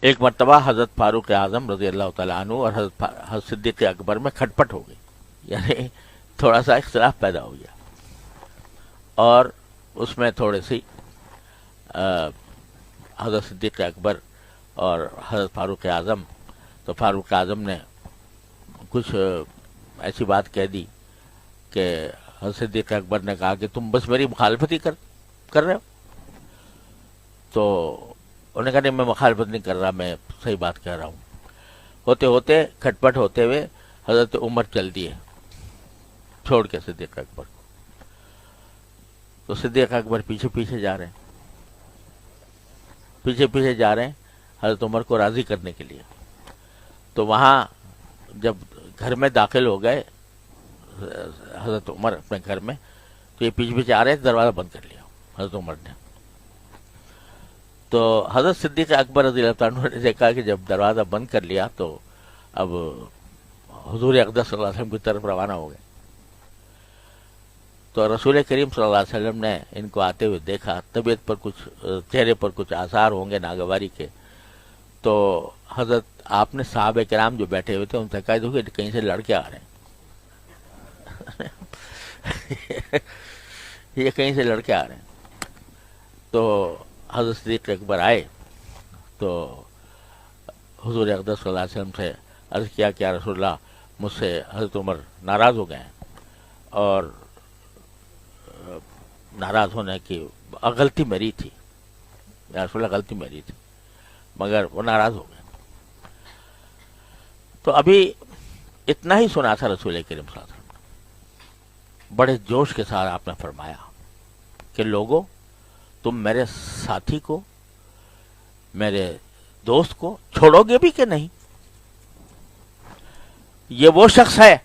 ایک مرتبہ حضرت فاروق اعظم رضی اللہ تعالیٰ عنہ اور حضرت صدیق اکبر میں کھٹپٹ ہو گئی، یعنی تھوڑا سا اختلاف پیدا ہو گیا، اور اس میں تھوڑے سی حضرت صدیق اکبر اور حضرت فاروق اعظم، تو فاروق اعظم نے کچھ ایسی بات کہہ دی کہ حضرت صدیق اکبر نے کہا کہ تم بس میری مخالفت ہی کر رہے ہو. تو انہوں نے کہا نہیں، میں مخالفت نہیں کر رہا، میں صحیح بات کہہ رہا ہوں. ہوتے ہوتے کھٹپٹ ہوتے ہوئے حضرت عمر چل دیے چھوڑ کے صدیق اکبر کو. تو صدیق اکبر پیچھے پیچھے جا رہے ہیں حضرت عمر کو راضی کرنے کے لیے. تو وہاں جب گھر میں داخل ہو گئے حضرت عمر اپنے گھر میں، تو یہ پیچھے پیچھے آ رہے تھے، دروازہ بند کر لیا حضرت عمر نے. تو حضرت صدیق اکبر رضی اللہ عنہ نے دیکھا کہ جب دروازہ بند کر لیا تو اب حضور اقدس صلی اللہ علیہ وسلم کی طرف روانہ ہو گئے. تو رسول کریم صلی اللہ علیہ وسلم نے ان کو آتے ہوئے دیکھا، طبیعت پر کچھ، چہرے پر کچھ آثار ہوں گے ناگواری کے. تو حضرت آپ نے صحابہ کرام جو بیٹھے ہوئے تھے ان سے کہا کہ کہیں سے لڑکے آ رہے ہیں یہ کہیں سے لڑکے آ رہے ہیں. تو حضرت صدیق اکبر آئے تو حضور اقدس صلی اللہ علیہ وسلم سے عرض کیا کہ یا رسول اللہ، مجھ سے حضرت عمر ناراض ہو گئے ہیں، اور ناراض ہونے کی غلطی میری تھی، یا رسول اللہ غلطی میری تھی، مگر وہ ناراض ہو گئے. تو ابھی اتنا ہی سنا تھا رسول کریم صلی اللہ علیہ وسلم نے، بڑے جوش کے ساتھ آپ نے فرمایا کہ لوگوں، تم میرے ساتھی کو، میرے دوست کو چھوڑو گے بھی کہ نہیں؟ یہ وہ شخص ہے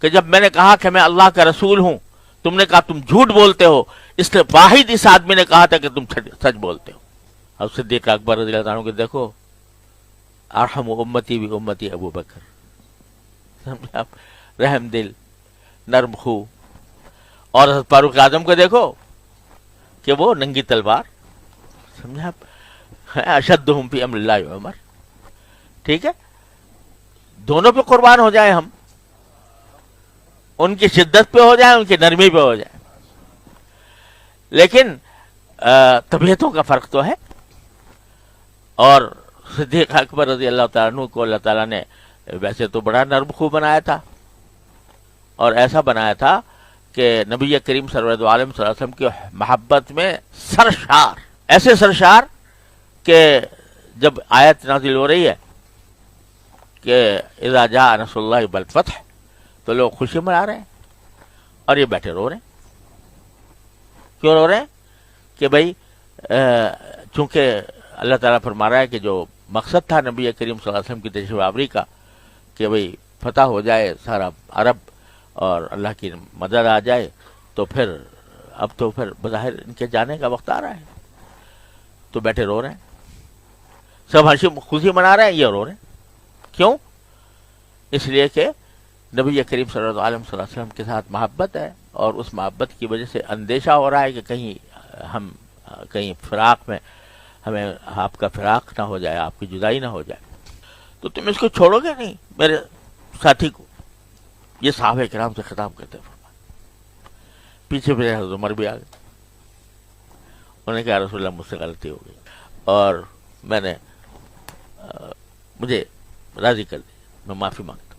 کہ جب میں نے کہا کہ میں اللہ کا رسول ہوں، تم نے کہا تم جھوٹ بولتے ہو، اس نے واحد اس آدمی نے کہا تھا کہ تم سچ بولتے ہو. اب صدیق اکبر رضی اللہ عنہ کہ دیکھو، ارحم امتی بھی امتی ابو بکر، سمجھے آپ، رحم دل، نرم خو. اور حضرت فاروق اعظم کو دیکھو کہ وہ ننگی تلوار، سمجھے آپ، اشدہم فی امر اللہ عمر. ٹھیک ہے، دونوں پہ قربان ہو جائیں ہم، ان کی شدت پہ ہو جائیں، ان کی نرمی پہ ہو جائیں، لیکن طبیعتوں کا فرق تو ہے. اور صدیق اکبر رضی اللہ تعالیٰ عنہ کو اللہ تعالیٰ نے ویسے تو بڑا نرم خو بنایا تھا، اور ایسا بنایا تھا کہ نبی کریم سرور عالم صلی اللہ علیہ وسلم کی محبت میں سرشار، ایسے سرشار کہ جب آیت نازل ہو رہی ہے کہ اذا جاء نصر اللہ والفتح، تو لوگ خوشی منا رہے ہیں، اور یہ بیٹھے رو رہے ہیں. کیوں رو رہے ہیں؟ کہ بھائی چونکہ اللہ تعالیٰ فرما رہا ہے کہ جو مقصد تھا نبی کریم صلی اللہ علیہ وسلم کی تشریف آوری کا کہ بھئی فتح ہو جائے سارا عرب اور اللہ کی مدد آ جائے، تو پھر اب تو پھر بظاہر ان کے جانے کا وقت آ رہا ہے. تو بیٹھے رو رہے ہیں، سب ہنسی خوشی منا رہے ہیں، یہ رو رہے ہیں. کیوں؟ اس لیے کہ نبی کریم صلی اللہ علیہ وسلم کے ساتھ محبت ہے، اور اس محبت کی وجہ سے اندیشہ ہو رہا ہے کہ کہیں فراق میں ہمیں آپ کا فراق نہ ہو جائے، آپ کی جدائی نہ ہو جائے. تو تم اس کو چھوڑو گے نہیں میرے ساتھی کو؟ یہ صحابہ کرام سے خطاب کرتے فرمایا. پیچھے پھر حضرت عمر بھی آ گئے. انہوں نے کہا رسول اللہ، مجھ سے غلطی ہو گئی، اور میں نے مجھے راضی کر دیا، میں معافی مانگتا.